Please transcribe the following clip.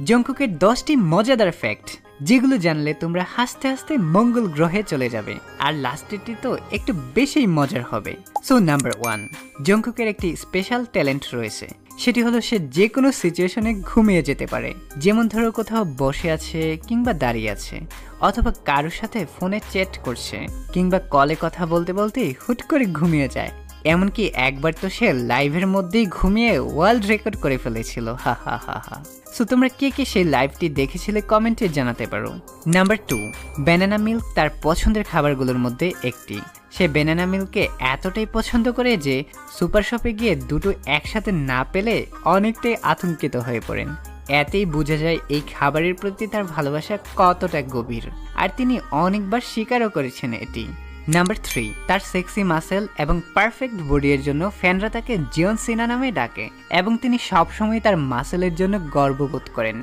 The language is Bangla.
জংকুকের 10টি মজাদার ফ্যাক্ট যেগুলো জানলে তোমরা হাসতে হাসতে মঙ্গল গ্রহে চলে যাবে। আর লাস্টেরটি তো একটু বেশি মজার হবে। সো নাম্বার 1, জংকুকের একটি স্পেশাল ট্যালেন্ট রয়েছে, সেটি হলো সে যে কোনো সিচুয়েশনে ঘুমিয়ে যেতে পারে। যেমন ধরো কোথাও বসে আছে কিংবা দাঁড়িয়ে আছে, অথবা কারোর সাথে ফোনে চ্যাট করছে কিংবা কলে কথা বলতে বলতে হুট করে ঘুমিয়ে যায়। এমনকি একবার তো সে লাইভের মধ্যেই ঘুমিয়ে ওয়ার্ল্ড রেকর্ড করে ফেলেছিল। হা হা হা হা। সো তোমরা কে কে সেই লাইভটি দেখেছিলে কমেন্টে জানাতে পারো। নাম্বার 2, ব্যানানা মিল্ক তার পছন্দের খাবারগুলোর মধ্যে একটি। সে ব্যানানা মিল্ককে এতটাই পছন্দ করে যে সুপার শপে গিয়ে দুটো একসাথে না পেলে অনেকটাই আতঙ্কিত হয়ে পড়েন। এতেই বোঝা যায় এই খাবারের প্রতি তার ভালোবাসা কতটা গভীর, আর তিনি অনেকবার স্বীকারও করেছেন এটি। নাম্বার 3, তার সেক্সি মাসেল এবং পারফেক্ট বডির জন্য ফ্যানরা তাকে জন সিনা নামে ডাকে এবং তিনি সবসময় তার মাসেলের জন্য গর্ববোধ করেন।